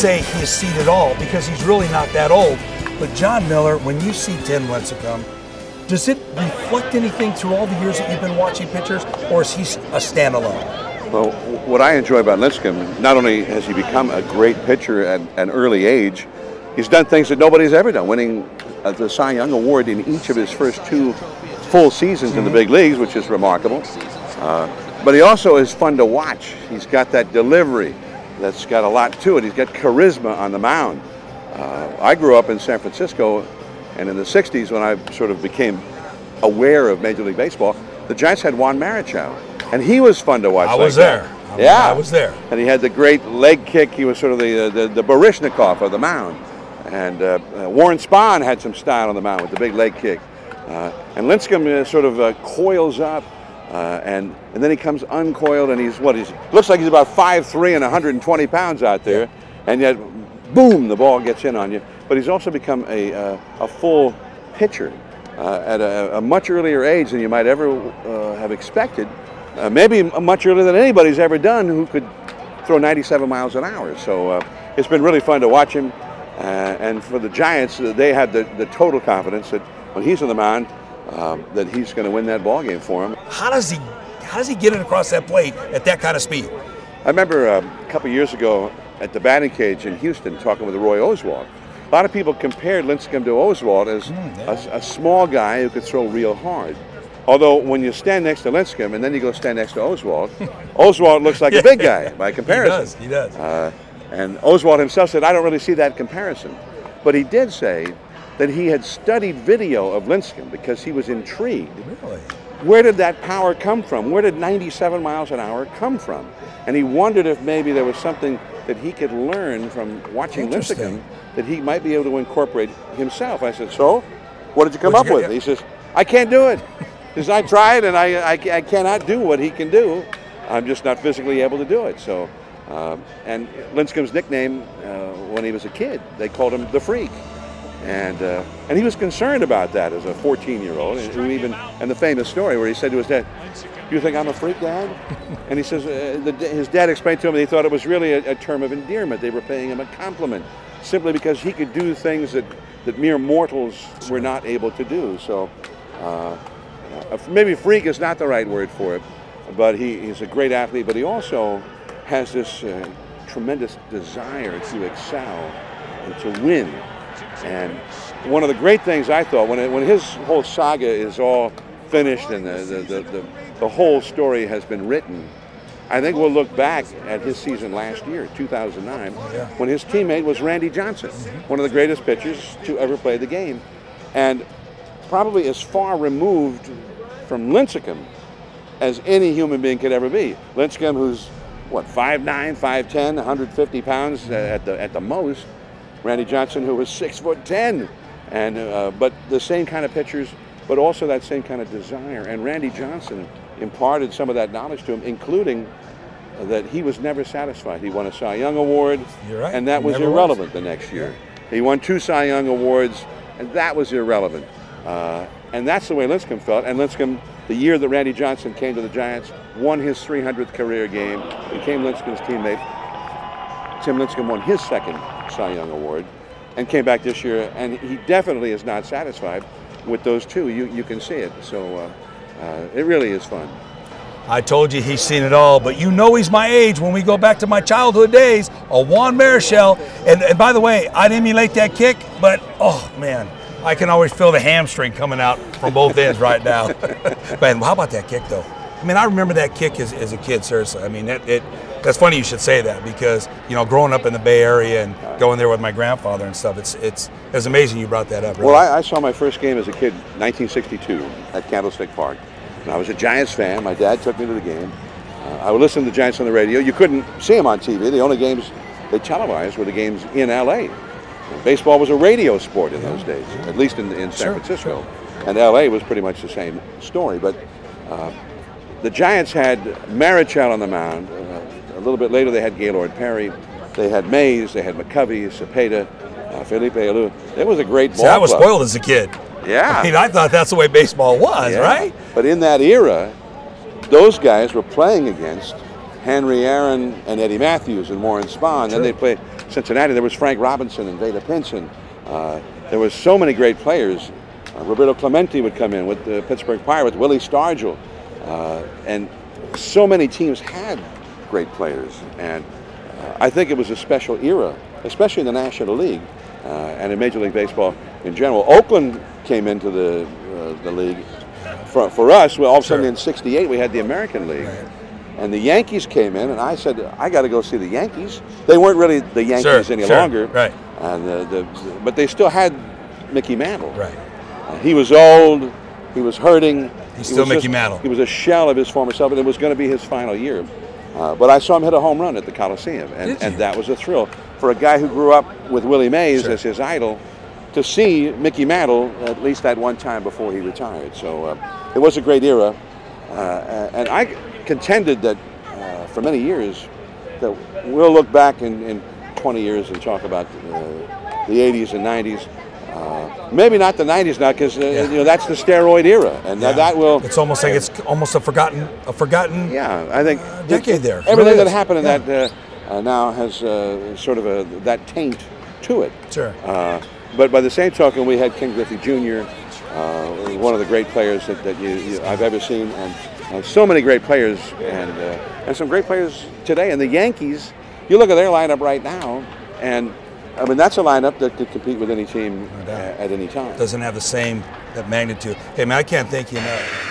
say he has seen it all because he's really not that old. But Jon Miller, when you see Tim Lincecum, does it reflect anything through all the years that you've been watching pitchers, or is he a standalone? Well, what I enjoy about Lincecum, not only has he become a great pitcher at an early age, he's done things that nobody's ever done, winning the Cy Young Award in each of his first 2 full seasons in the big leagues, which is remarkable. But he also is fun to watch. He's got that delivery that's got a lot to it. He's got charisma on the mound. I grew up in San Francisco, and in the 60s when I sort of became aware of Major League Baseball, the Giants had Juan Marichal, and he was fun to watch. I was there. I was there. And he had the great leg kick. He was sort of the Baryshnikov of the mound. And Warren Spahn had some style on the mound with the big leg kick. And Lincecum sort of coils up, and then he comes uncoiled, and he looks like he's about 5'3" and 120 pounds out there, and yet, boom, the ball gets in on you. But he's also become a full pitcher at a much earlier age than you might ever have expected. Maybe much earlier than anybody's ever done, who could throw 97 miles an hour. So it's been really fun to watch him. And for the Giants, they have the total confidence that when he's on the mound, that he's going to win that ball game for him. How does he get it across that plate at that kind of speed? I remember a couple years ago at the batting cage in Houston talking with Roy Oswalt. A lot of people compared Lincecum to Oswalt as a small guy who could throw real hard. Although when you stand next to Lincecum and then you go stand next to Oswalt, Oswalt looks like a big guy by comparison. He does. And Oswalt himself said, I don't really see that comparison. But he did say that he had studied video of Lincecum because he was intrigued. Really? Where did that power come from? Where did 97 miles an hour come from? And he wondered if maybe there was something that he could learn from watching Lincecum that he might be able to incorporate himself. I said, so, what did you come up with? He says, I can't do it. Because I tried and I cannot do what he can do. I'm just not physically able to do it. So, and Lincecum's nickname when he was a kid, they called him the Freak. And he was concerned about that as a 14-year-old, and the famous story where he said to his dad, "Do you think I'm a freak, Dad?" And he says his dad explained to him that he thought it was really a term of endearment. They were paying him a compliment simply because he could do things that mere mortals were not able to do. So maybe freak is not the right word for it, but he's a great athlete, but he also has this tremendous desire to excel and to win. And one of the great things I thought, when his whole saga is all finished and the whole story has been written, I think we'll look back at his season last year, 2009, when his teammate was Randy Johnson, one of the greatest pitchers to ever play the game, and probably as far removed from Lincecum as any human being could ever be. Lincecum, who's, what, 5'9", 5'10", 150 pounds at the most. Randy Johnson, who was 6'10", and but the same kind of pitchers, but also that same kind of desire. And Randy Johnson imparted some of that knowledge to him, including that he was never satisfied. He won a Cy Young Award, and that was irrelevant the next year. He won 2 Cy Young Awards, and that was irrelevant. And that's the way Lincecum felt. And Lincecum, the year that Randy Johnson came to the Giants, won his 300th career game, became Lincecum's teammate. Tim Lincecum won his 2nd Cy Young Award and came back this year, and he definitely is not satisfied with those 2. You can see it. So it really is fun. I told you he's seen it all, but you know he's my age when we go back to my childhood days, a Juan Marichal. And by the way, I'd emulate that kick, but oh man, I can always feel the hamstring coming out from both ends right now. Man, how about that kick though? I mean, I remember that kick as a kid, seriously. I mean, that's funny you should say that because, you know, growing up in the Bay Area and going there with my grandfather and stuff, it's amazing you brought that up. Really. Well, I saw my first game as a kid, 1962, at Candlestick Park. And I was a Giants fan. My dad took me to the game. I would listen to the Giants on the radio. You couldn't see them on TV. The only games they televised were the games in L.A. Baseball was a radio sport in those days, at least in San Francisco. Sure. And L.A. was pretty much the same story. But the Giants had Marichal on the mound. A little bit later, they had Gaylord Perry. They had Mays. They had McCovey, Cepeda, Felipe Alou. It was a great ball club. I was spoiled as a kid. Yeah. I mean, I thought that's the way baseball was, right? But in that era, those guys were playing against Henry Aaron and Eddie Matthews and Warren Spahn. Sure. Then they played Cincinnati. There was Frank Robinson and Veda Pinson. There was so many great players. Roberto Clemente would come in with the Pittsburgh Pirates, Willie Stargell, and so many teams had great players. And I think it was a special era, especially in the National League and in Major League Baseball in general. Oakland came into the league. For us, well, all of a sudden in '68 we had the American League. Right. And the Yankees came in, and I said, I got to go see the Yankees. They weren't really the Yankees any longer. Right. And but they still had Mickey Mantle. Right. He was old. He was hurting. He's still Mickey Mantle. He was a shell of his former self, and it was going to be his final year. But I saw him hit a home run at the Coliseum, and that was a thrill for a guy who grew up with Willie Mays as his idol, to see Mickey Mantle at least that one time before he retired. So it was a great era, and I contended that for many years that we'll look back in 20 years and talk about the 80s and 90s. Maybe not the 90s now, because that's the steroid era, and that will. It's almost like it's almost a forgotten. Yeah, I think decade there. Everything that happened in that now has sort of that taint to it. Sure. But by the same token, we had Ken Griffey Jr., one of the great players that I've ever seen, and so many great players, and some great players today. And the Yankees, you look at their lineup right now, and I mean that's a lineup that could compete with any team at any time. Doesn't have that magnitude. Hey man, I can't thank you enough.